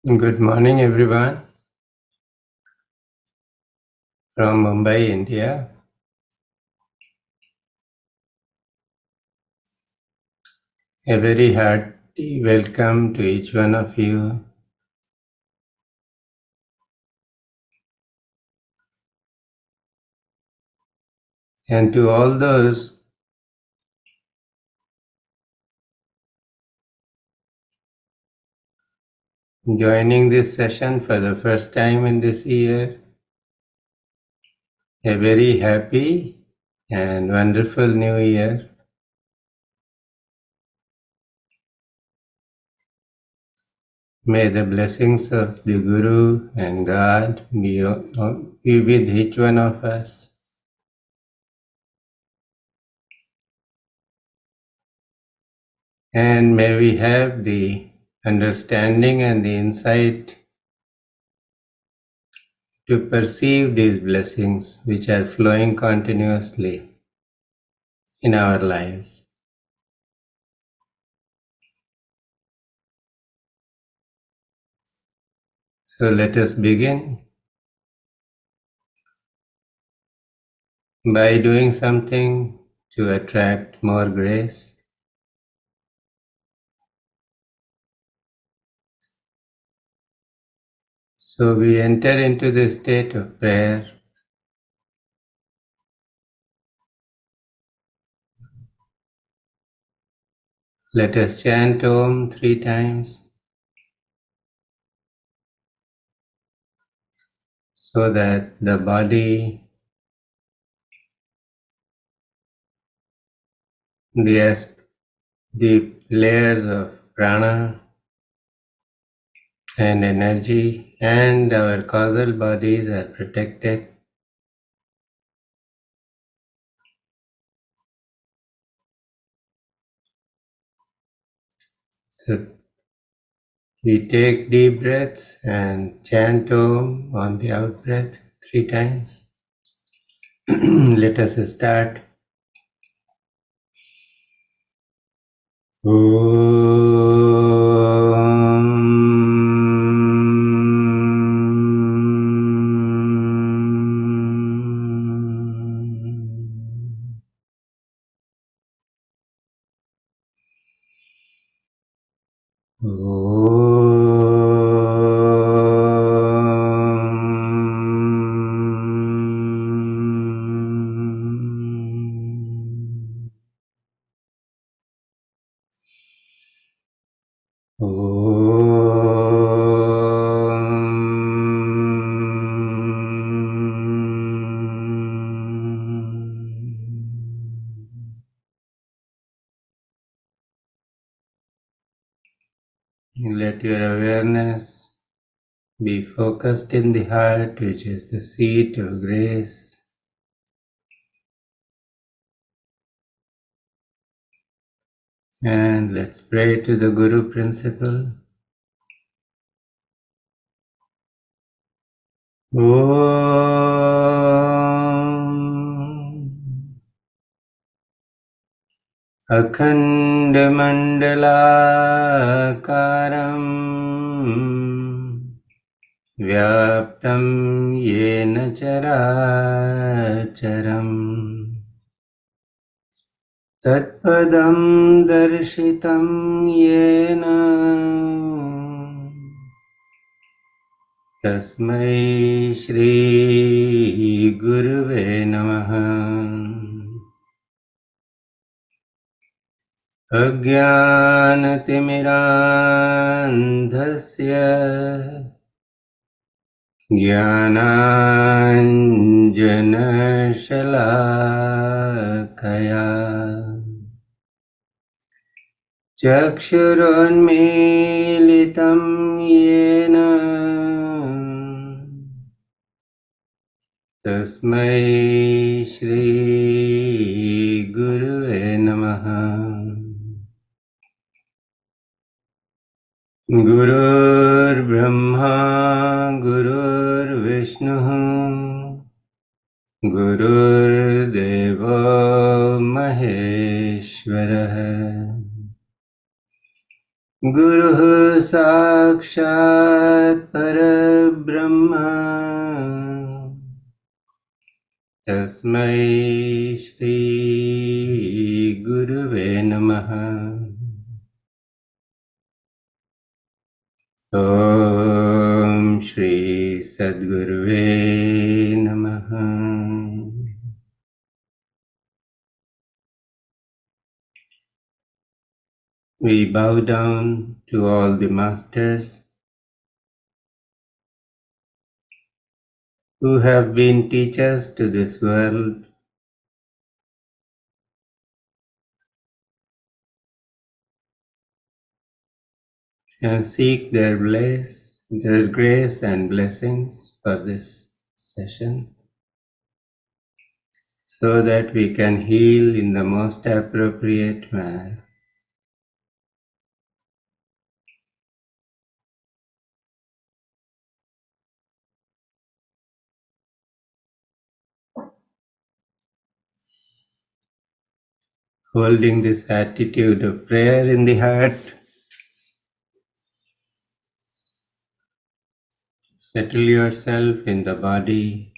Good morning, everyone, from Mumbai, India. A very hearty welcome to each one of you. And to all those joining this session for the first time in this year, a very happy and wonderful new year. May the blessings of the Guru and God be with each one of us. And may we have the understanding and the insight to perceive these blessings which are flowing continuously in our lives. So let us begin by doing something to attract more grace. So we enter into the state of prayer. Let us chant Om 3 times so that the body, the layers of prana and energy and our causal bodies are protected. So we take deep breaths and chant Om on the out breath 3 times. Let us start. Let your awareness be focused in the heart, which is the seat of grace. And let's pray to the Guru principle. Om Akhandamandalakaram Vyaptam Yena Characharam Tatpadam Darshitam Yena Tasmai Shri Guruve Namaha. Ajnanatimirandhasya Jnananjanashalakaya Chakshurunmilitam Yena Tasmai Shri Guruve Namaha. Gurur Brahma Gurur Vishnu Gurur Deva Maheshwara Guruः Sakshat Parabrahma Tasmai Shri Guruve Namaha. Om Shri Sadguruve Namaha. We bow down to all the masters who have been teachers to this world and seek their grace and blessings for this session so that we can heal in the most appropriate manner. Holding this attitude of prayer in the heart, settle yourself in the body.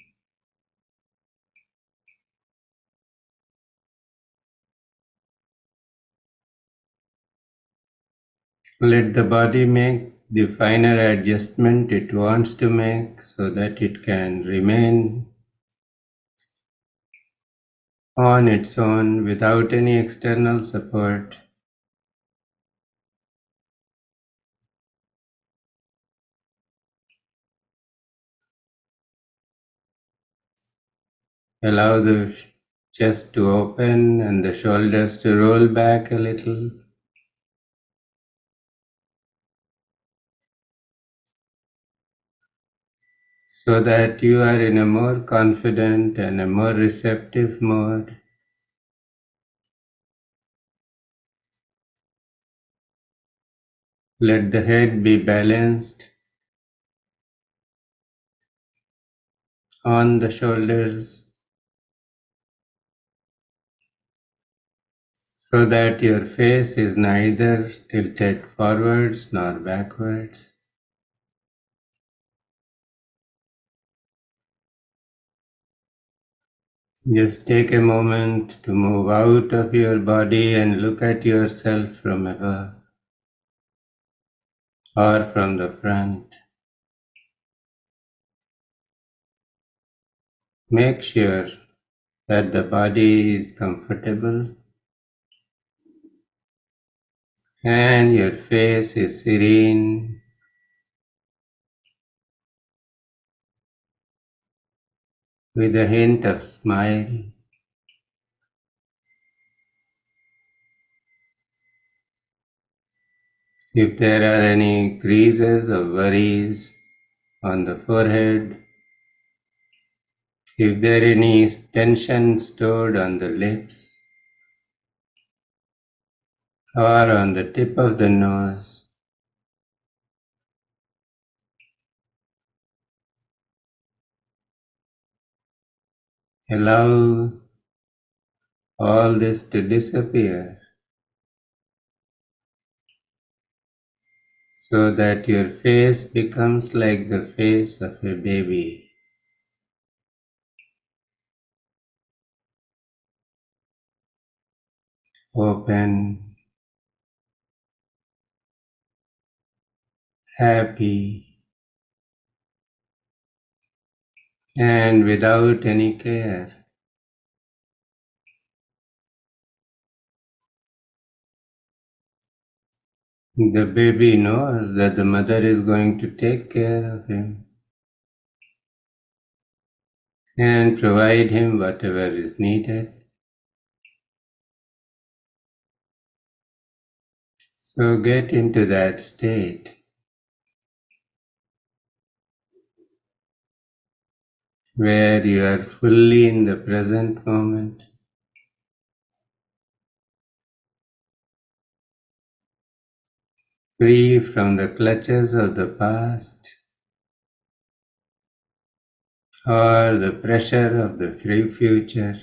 Let the body make the finer adjustment it wants to make so that it can remain on its own without any external support. Allow the chest to open and the shoulders to roll back a little. So that you are in a more confident and a more receptive mode. Let the head be balanced on the shoulders so that your face is neither tilted forwards nor backwards. Just take a moment to move out of your body and look at yourself from above or from the front. Make sure that the body is comfortable and your face is serene with a hint of smile. If there are any creases or worries on the forehead, if there are any tension stored on the lips or on the tip of the nose, allow all this to disappear so that your face becomes like the face of a baby. Open, happy, and without any care. The baby knows that the mother is going to take care of him and provide him whatever is needed. So get into that state where you are fully in the present moment, free from the clutches of the past or the pressure of the free future.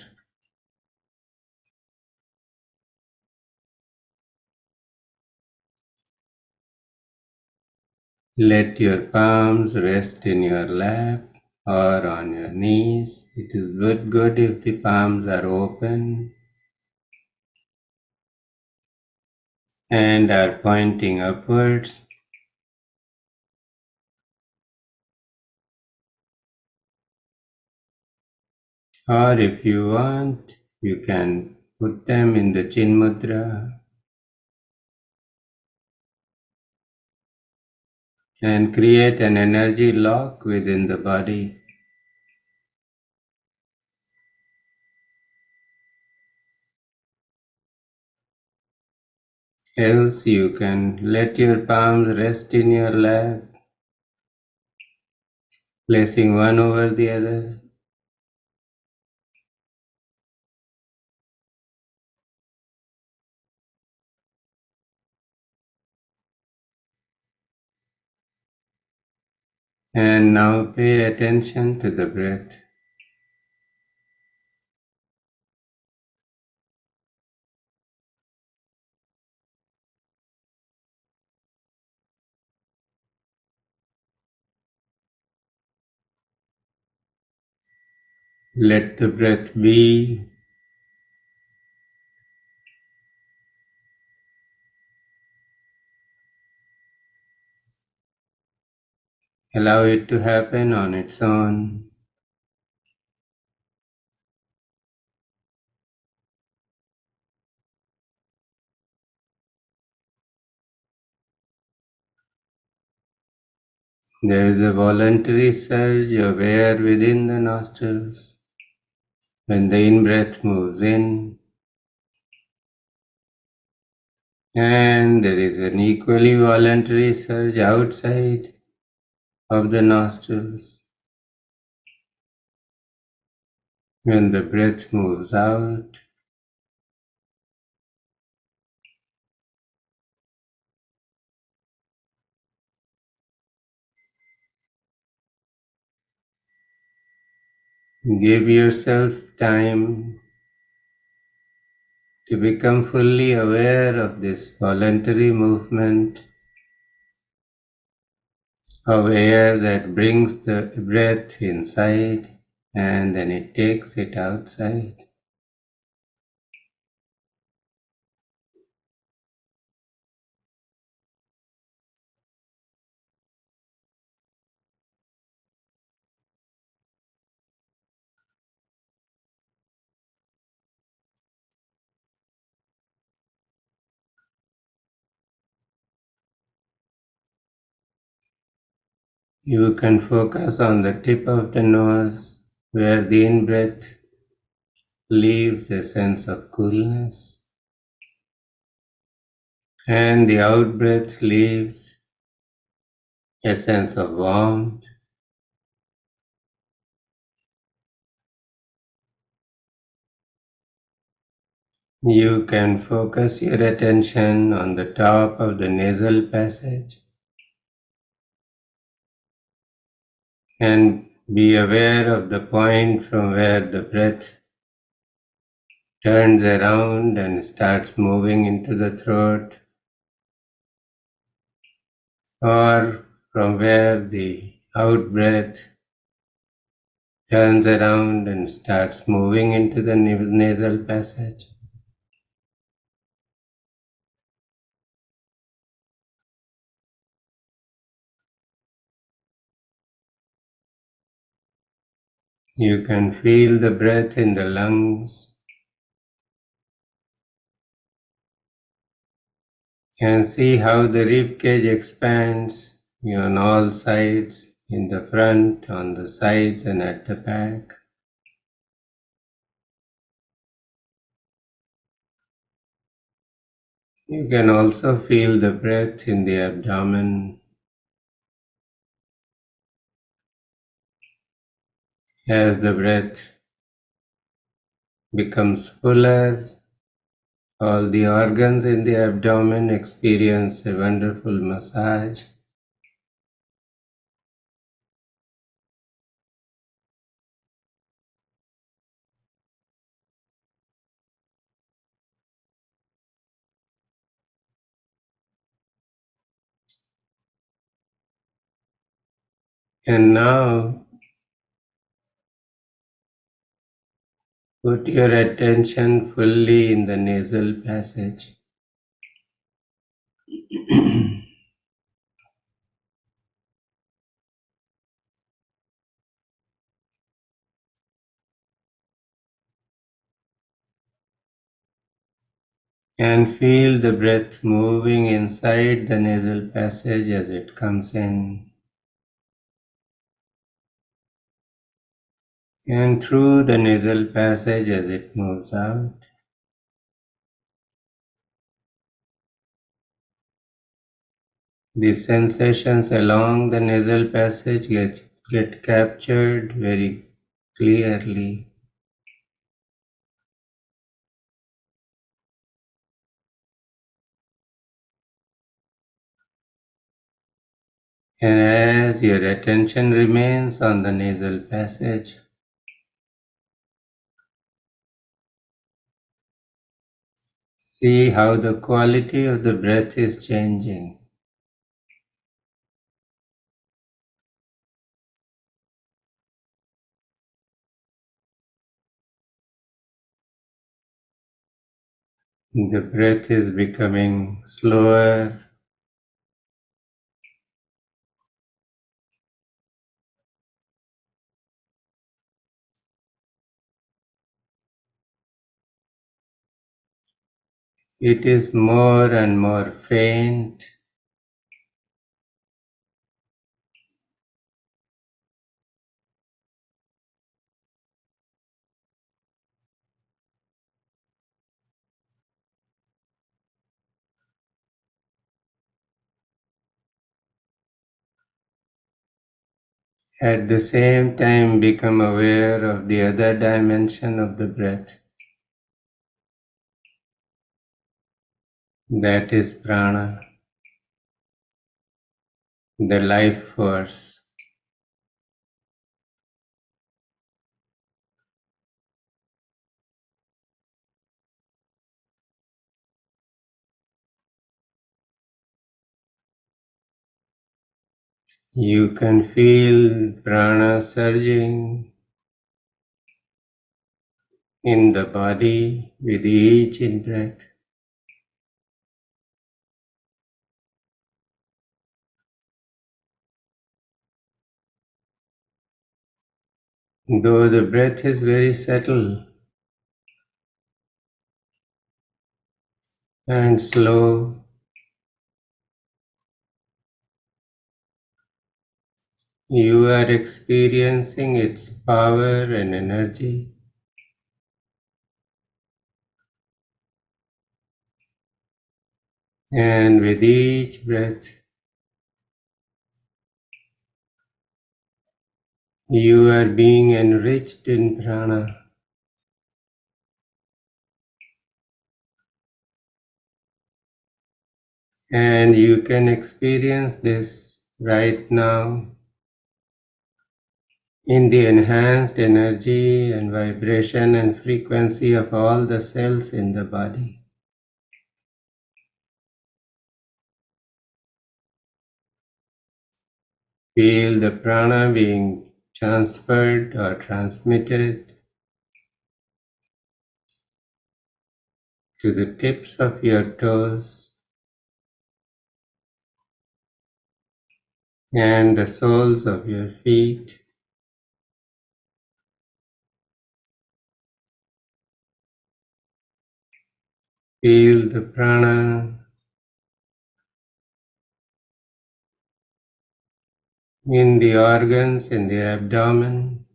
Let your palms rest in your lap or on your knees. It is good if the palms are open and are pointing upwards. Or if you want, you can put them in the Chin Mudra and create an energy lock within the body. Else you can let your palms rest in your lap, placing one over the other. And now pay attention to the breath. Let the breath be. Allow it to happen on its own. There is a voluntary surge of air within the nostrils. When the in-breath moves in, and there is an equally voluntary surge outside of the nostrils. When the breath moves out, give yourself time to become fully aware of this voluntary movement of air that brings the breath inside and then it takes it outside. You can focus on the tip of the nose where the in-breath leaves a sense of coolness and the out-breath leaves a sense of warmth. You can focus your attention on the top of the nasal passage and be aware of the point from where the breath turns around and starts moving into the throat, or from where the out-breath turns around and starts moving into the nasal passage. You can feel the breath in the lungs and see how the rib cage expands on all sides, in the front, on the sides and at the back. You can also feel the breath in the abdomen as the breath becomes fuller. All the organs in the abdomen experience a wonderful massage. And now put your attention fully in the nasal passage. And feel the breath moving inside the nasal passage as it comes in, and through the nasal passage as it moves out. The sensations along the nasal passage get captured very clearly. And as your attention remains on the nasal passage, see how the quality of the breath is changing. The breath is becoming slower. It is more and more faint. At the same time, become aware of the other dimension of the breath. That is prana, the life force. You can feel prana surging in the body with each in-breath. Though the breath is very subtle and slow, you are experiencing its power and energy. And with each breath, you are being enriched in prana. And you can experience this right now in the enhanced energy and vibration and frequency of all the cells in the body. Feel the prana being transferred or transmitted to the tips of your toes and the soles of your feet. Feel the prana in the organs in the abdomen.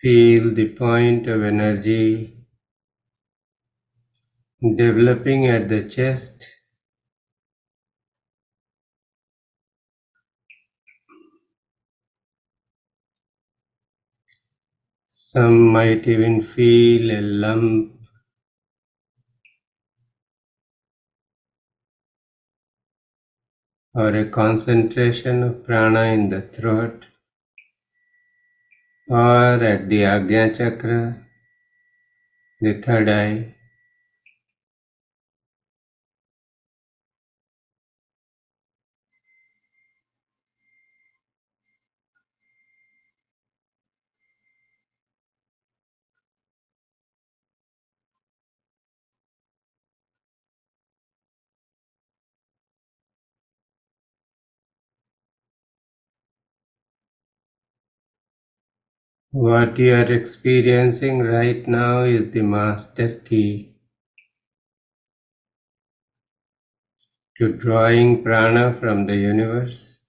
Feel the point of energy developing at the chest. Some might even feel a lump or a concentration of prana in the throat or at the Ajna chakra, the third eye. What you are experiencing right now is the master key to drawing prana from the universe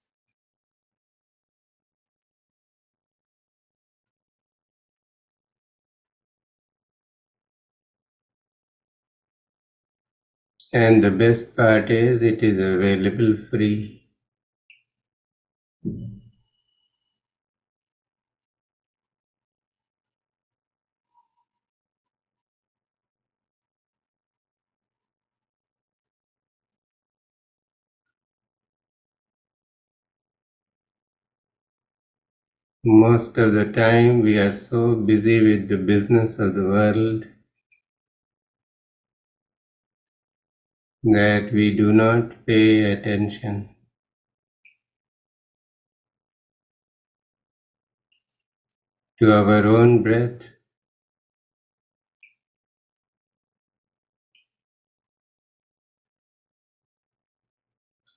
and the best part is it is available free. Most of the time we are so busy with the business of the world that we do not pay attention to our own breath,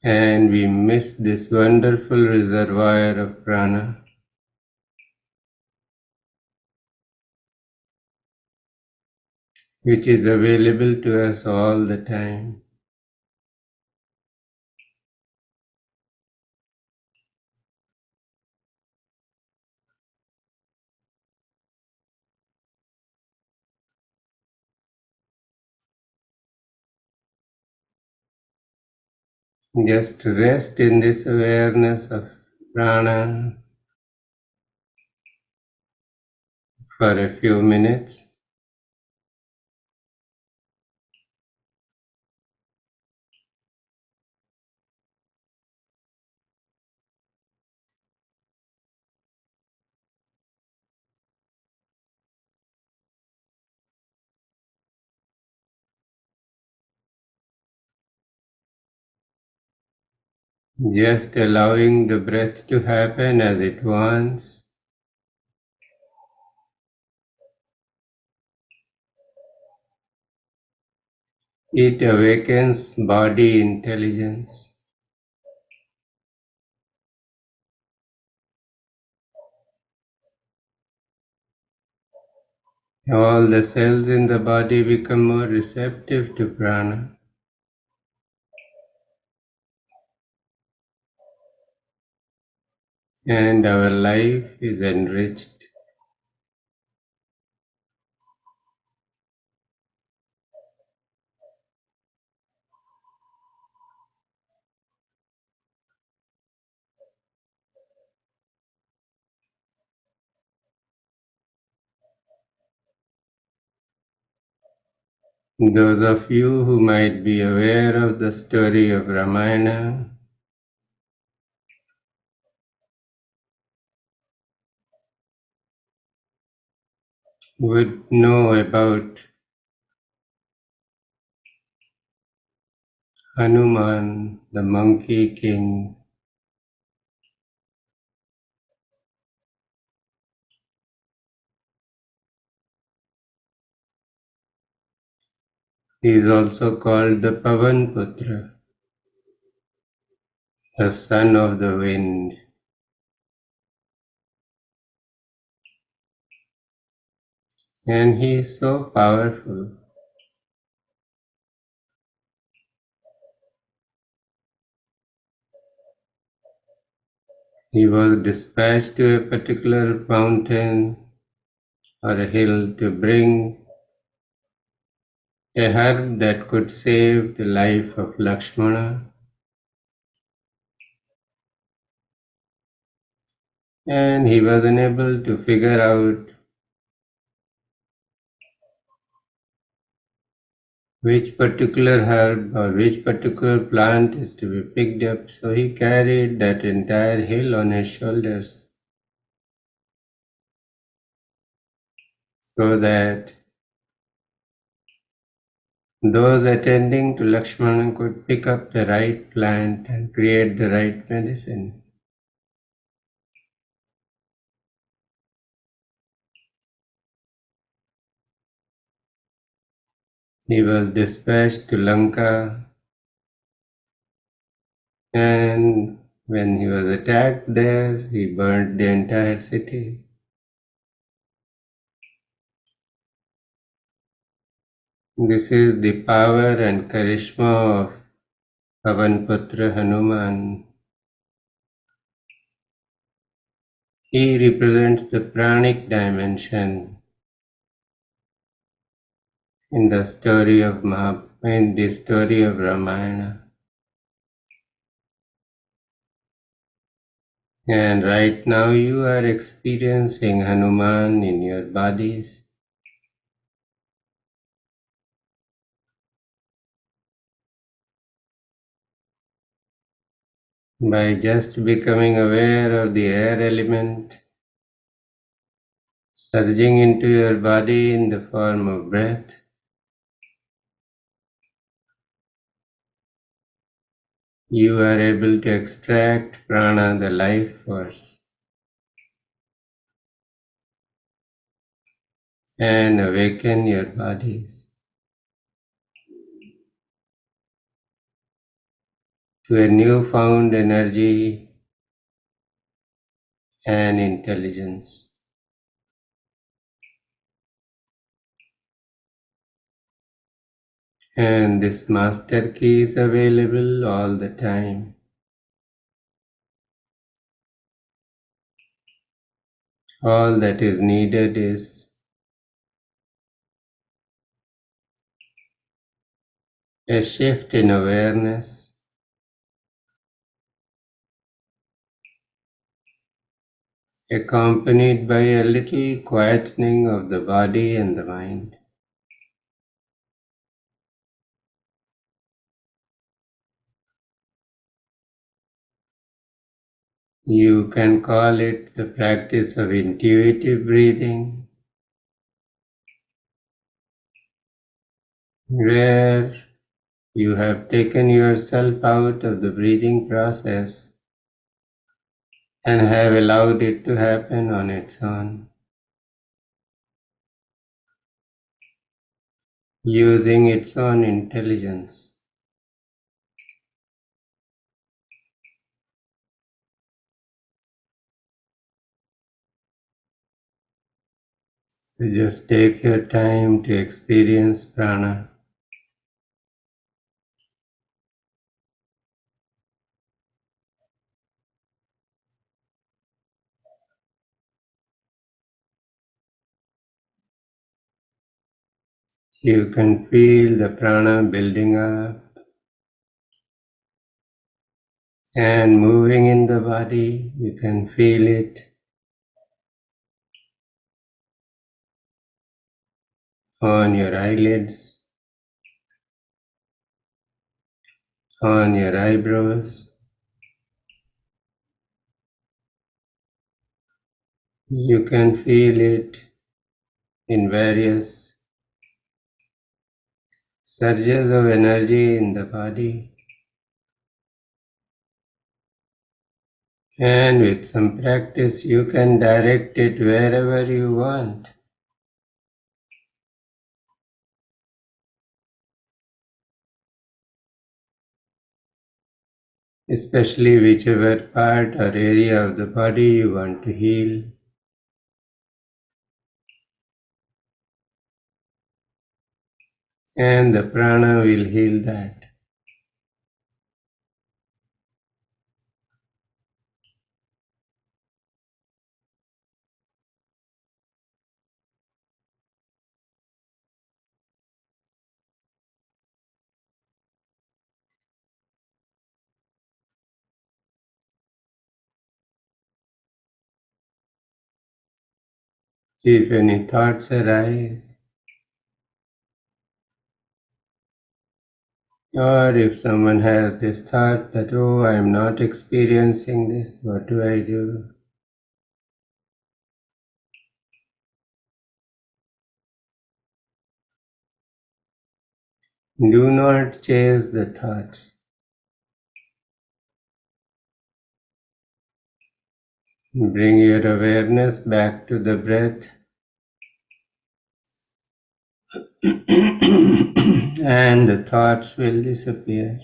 and we miss this wonderful reservoir of prana which is available to us all the time. Just rest in this awareness of prana for a few minutes. Just allowing the breath to happen as it wants. It awakens body intelligence. All the cells in the body become more receptive to prana, and our life is enriched. Those of you who might be aware of the story of Ramayana would know about Hanuman, the monkey king. He is also called the Pavan Putra, the son of the wind. And he is so powerful. He was dispatched to a particular mountain or a hill to bring a herb that could save the life of Lakshmana, and he was unable to figure out which particular herb or which particular plant is to be picked up, so he carried that entire hill on his shoulders so that those attending to Lakshmana could pick up the right plant and create the right medicine. He was dispatched to Lanka, and when he was attacked there, he burned the entire city. This is the power and charisma of Pavanputra Hanuman. He represents the pranic dimension in the story of Ramayana. And right now you are experiencing Hanuman in your bodies. By just becoming aware of the air element surging into your body in the form of breath, you are able to extract prana, the life force, and awaken your bodies to a newfound energy and intelligence. And this master key is available all the time. All that is needed is a shift in awareness, accompanied by a little quietening of the body and the mind. You can call it the practice of intuitive breathing, where you have taken yourself out of the breathing process and have allowed it to happen on its own, using its own intelligence. So just take your time to experience prana. You can feel the prana building up and moving in the body. You can feel it on your eyelids, on your eyebrows. You can feel it in various surges of energy in the body. And with some practice, you can direct it wherever you want. Especially whichever part or area of the body you want to heal. And the prana will heal that. If any thoughts arise, or if someone has this thought that, oh, I am not experiencing this, what do I do? Do not chase the thoughts. Bring your awareness back to the breath and the thoughts will disappear.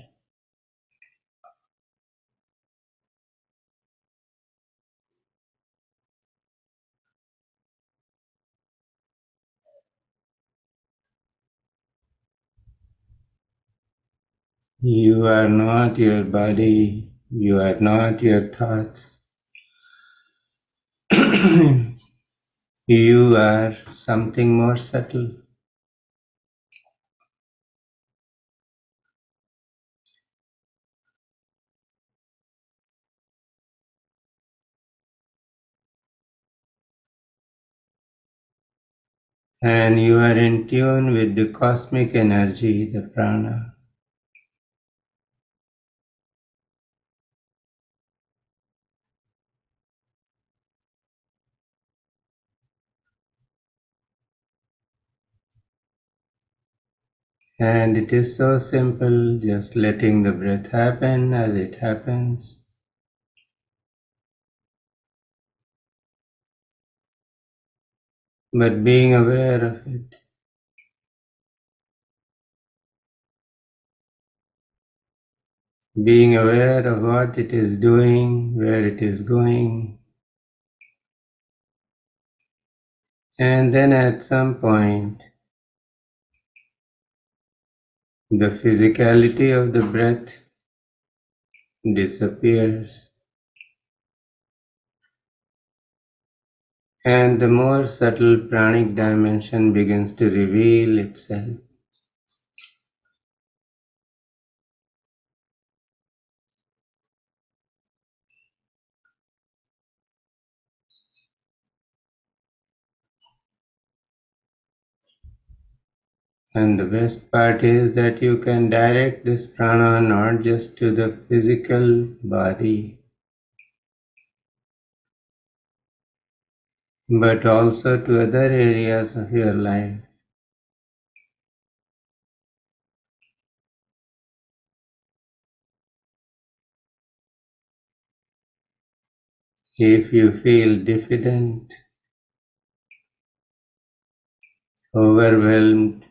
You are not your body, you are not your thoughts. You are something more subtle. And you are in tune with the cosmic energy, the prana. And it is so simple, just letting the breath happen as it happens. But being aware of it, being aware of what it is doing, where it is going, and then at some point, the physicality of the breath disappears, and the more subtle pranic dimension begins to reveal itself. And the best part is that you can direct this prana not just to the physical body, but also to other areas of your life. If you feel diffident, overwhelmed,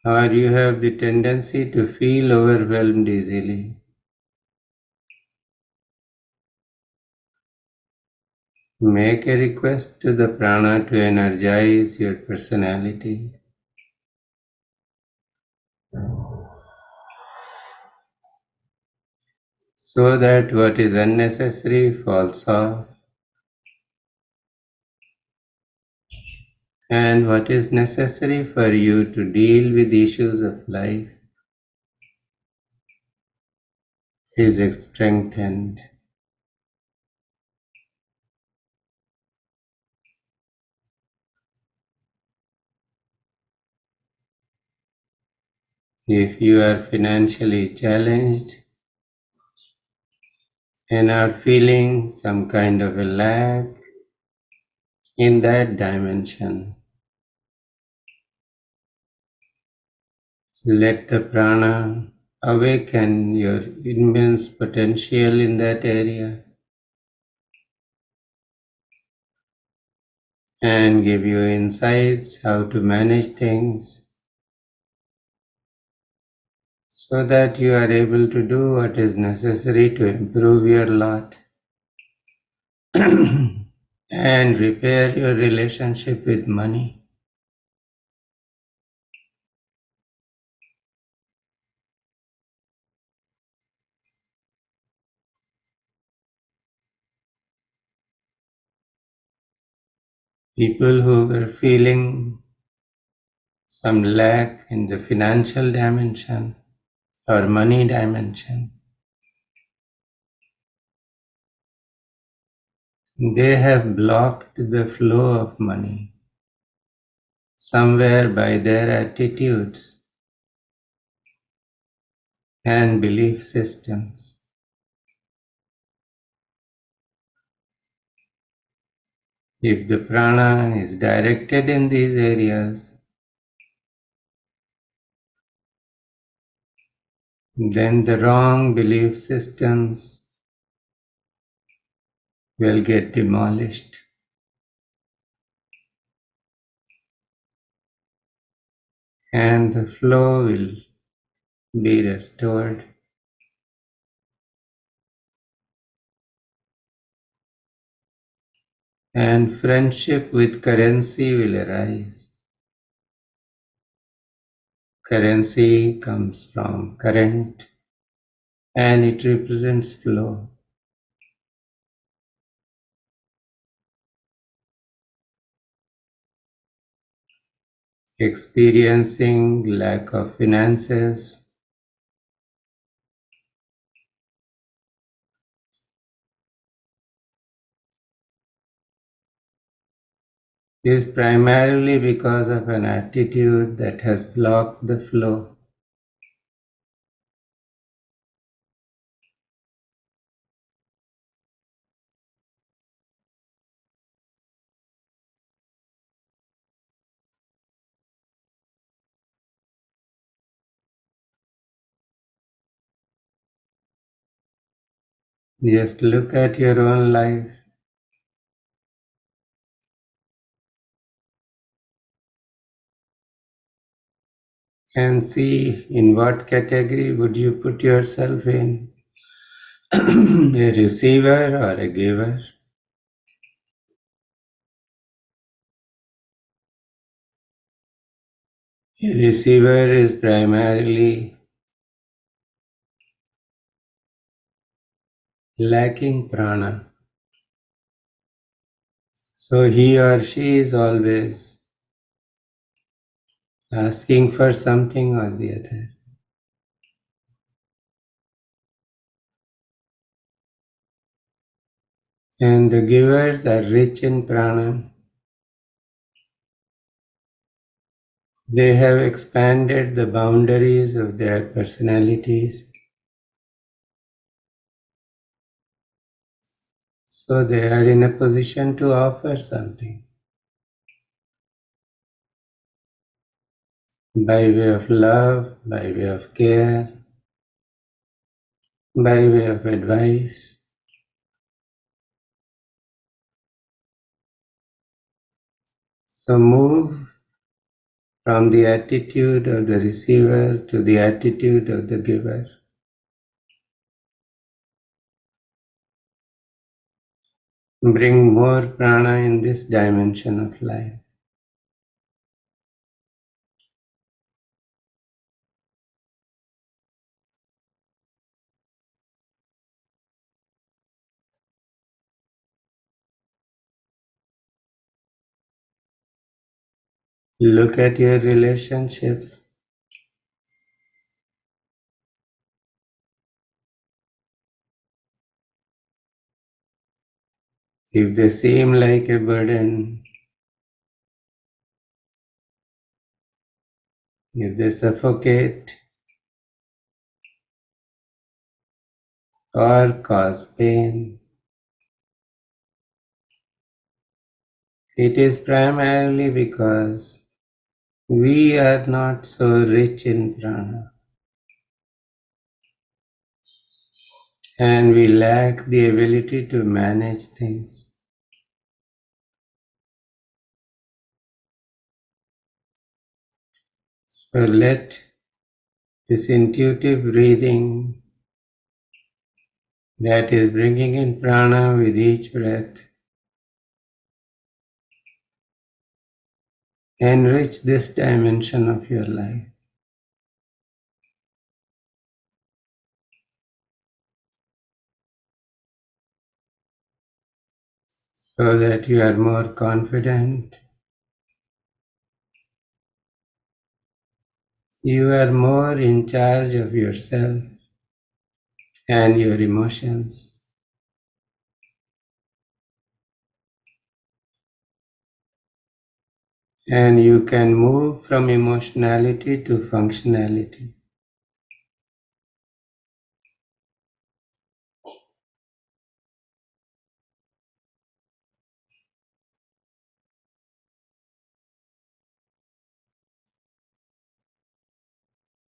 or you have the tendency to feel overwhelmed easily, make a request to the prana to energize your personality. So that what is unnecessary falls off, and what is necessary for you to deal with issues of life is strengthened. If you are financially challenged and are feeling some kind of a lack in that dimension, let the prana awaken your immense potential in that area and give you insights how to manage things so that you are able to do what is necessary to improve your lot and repair your relationship with money. People who were feeling some lack in the financial dimension or money dimension, they have blocked the flow of money somewhere by their attitudes and belief systems. If the prana is directed in these areas, then the wrong belief systems will get demolished and the flow will be restored. And friendship with currency will arise. Currency comes from current and it represents flow. Experiencing lack of finances is primarily because of an attitude that has blocked the flow. Just look at your own life and see in what category would you put yourself in, a receiver or a giver. A receiver is primarily lacking prana. So he or she is always asking for something or the other. And the givers are rich in prana. They have expanded the boundaries of their personalities, so they are in a position to offer something by way of love, by way of care, by way of advice. So move from the attitude of the receiver to the attitude of the giver. Bring more prana in this dimension of life. Look at your relationships. If they seem like a burden, if they suffocate or cause pain, it is primarily because we are not so rich in prana and we lack the ability to manage things. So let this intuitive breathing that is bringing in prana with each breath enrich this dimension of your life. So that you are more confident, you are more in charge of yourself and your emotions. And you can move from emotionality to functionality.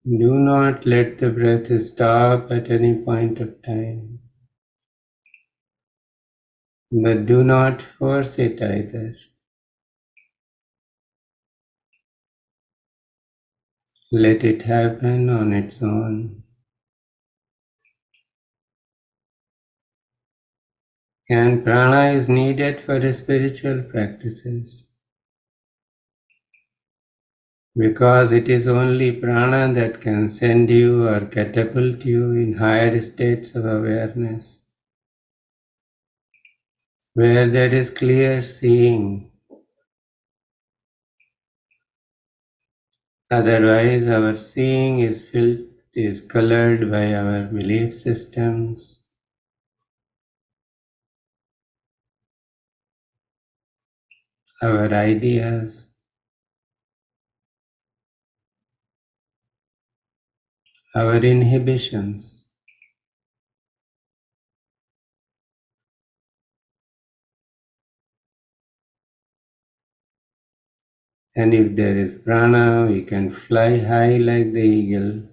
Do not let the breath stop at any point of time, but do not force it either. Let it happen on its own. And prana is needed for the spiritual practices. because it is only prana that can send you or catapult you in higher states of awareness, where there is clear seeing. Otherwise, our seeing is colored by our belief systems, our ideas, our inhibitions. And if there is prana, we can fly high like the eagle,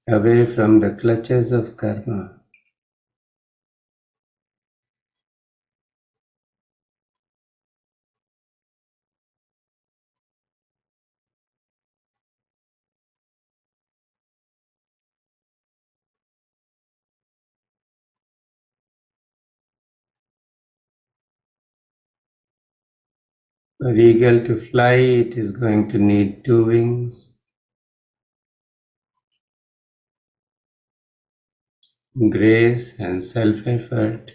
away from the clutches of karma. For eagle to fly, it is going to need two wings, grace and self-effort.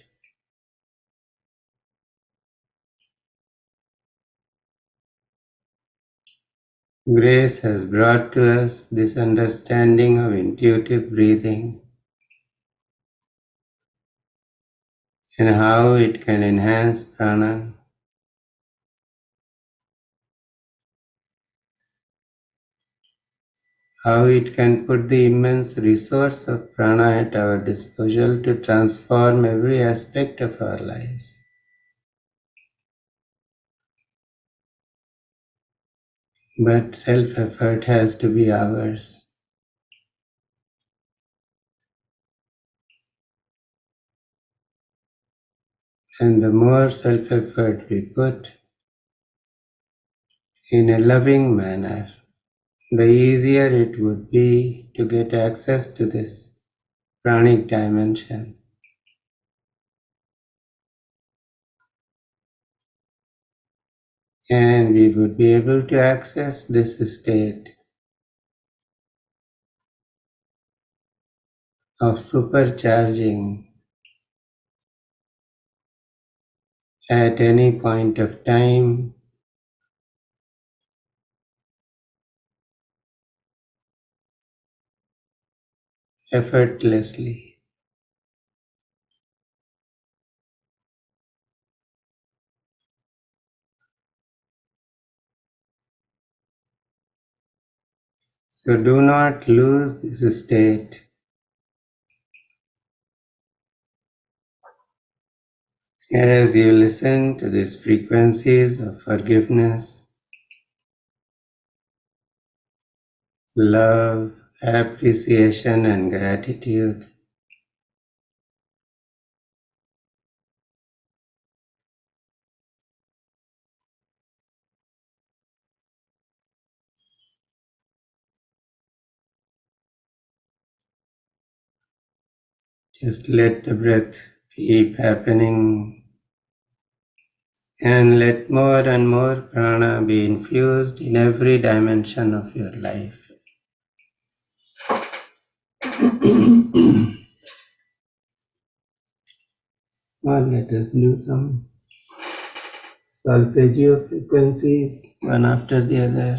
Grace has brought to us this understanding of intuitive breathing and how it can enhance prana, how it can put the immense resource of prana at our disposal to transform every aspect of our lives. But self-effort has to be ours. And the more self-effort we put in a loving manner, the easier it would be to get access to this pranic dimension. And we would be able to access this state of supercharging at any point of time, effortlessly. So do not lose this state. As you listen to these frequencies of forgiveness, love, appreciation, and gratitude, just let the breath keep happening and let more and more prana be infused in every dimension of your life. Or let us do some solfeggio frequencies, one after the other.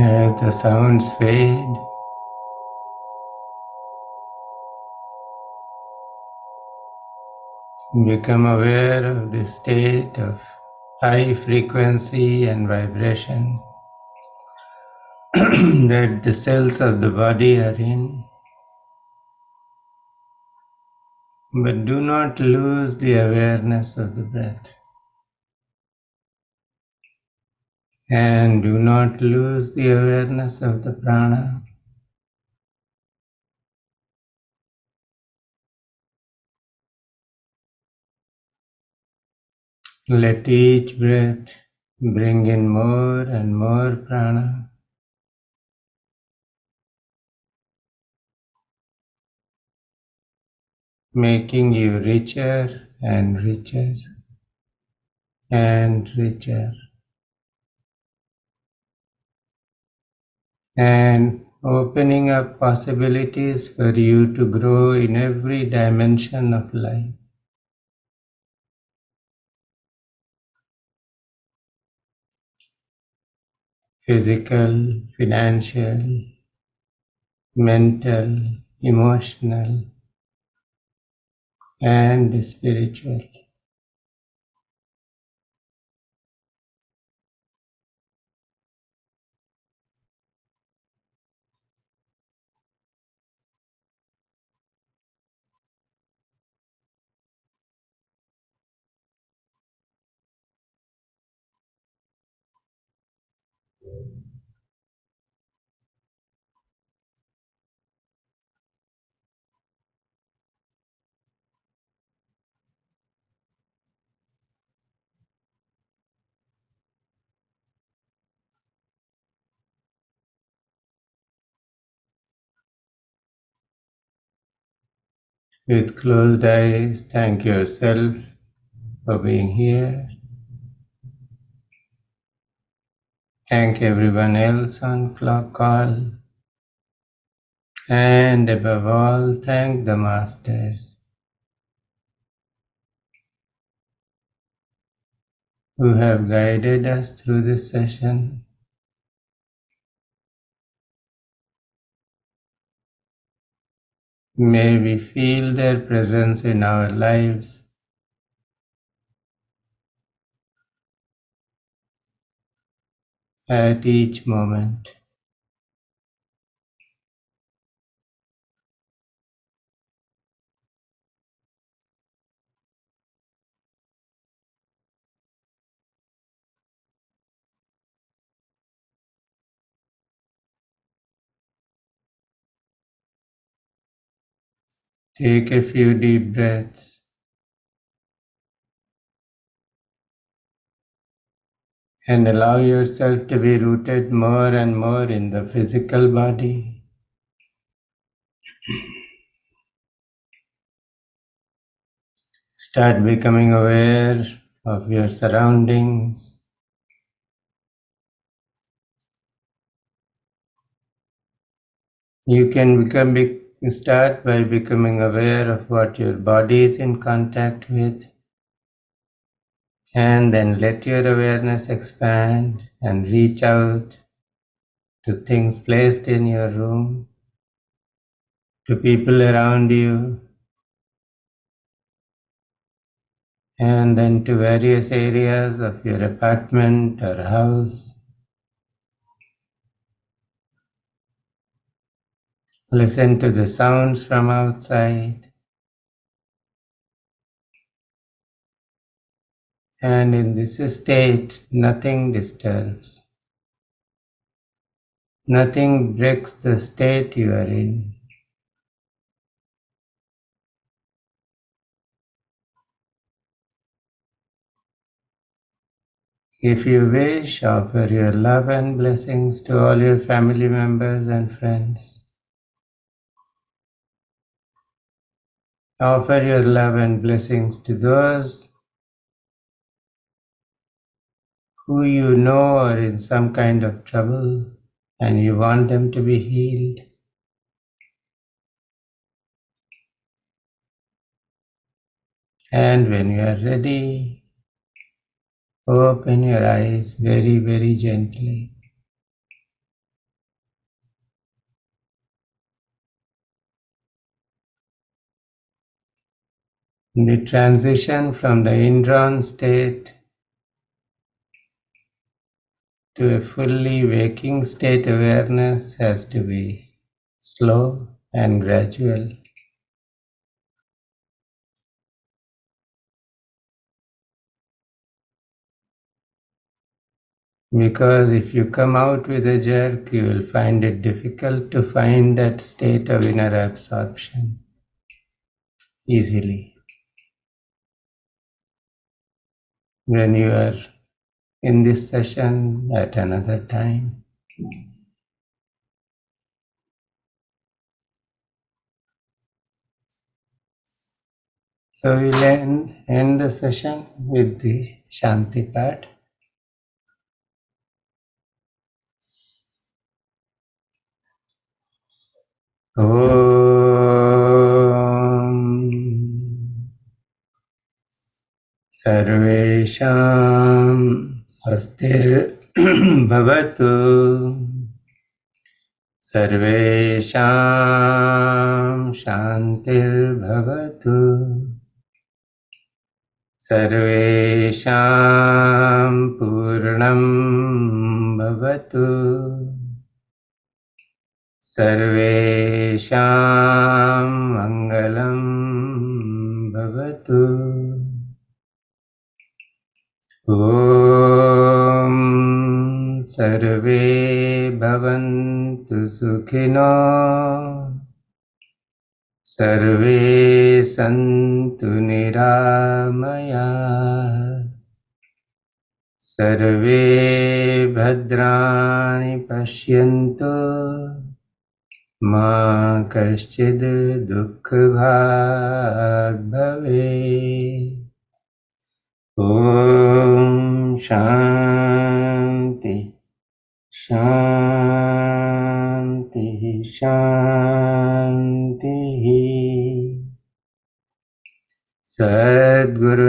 As the sounds fade, become aware of the state of high frequency and vibration that the cells of the body are in. But do not lose the awareness of the breath. And do not lose the awareness of the prana. Let each breath bring in more and more prana, making you richer and richer and richer, and opening up possibilities for you to grow in every dimension of life. Physical, financial, mental, emotional, and spiritual. With closed eyes, thank yourself for being here. Thank everyone else on clock call. And above all, thank the Masters who have guided us through this session. May we feel their presence in our lives at each moment. Take a few deep breaths and allow yourself to be rooted more and more in the physical body. Start becoming aware of your surroundings. You can start by becoming aware of what your body is in contact with, and then let your awareness expand and reach out to things placed in your room, to people around you, and then to various areas of your apartment or house. Listen to the sounds from outside. And in this state, nothing disturbs. Nothing breaks the state you are in. If you wish, offer your love and blessings to all your family members and friends. Offer your love and blessings to those who you know are in some kind of trouble and you want them to be healed. And when you are ready, open your eyes very, very gently. The transition from the indrawn state to a fully waking state awareness has to be slow and gradual. Because if you come out with a jerk, you will find it difficult to find that state of inner absorption easily. When you are in this session at another time, so we'll end the session with the Shanti part. Om Sarvesham Swastir Bhavatu Sarvesham Shantir Bhavatu Sarvesham Purnam Bhavatu Sarvesham Mangalam Bhavatu. Om Sarve Bhavantu Sukhino Sarve Santu Niramaya Sarve Bhadrani Pashyantu Ma Kaschid Dukkha Bhag Bhave. Om Shanti Shanti Shanti. Sadguru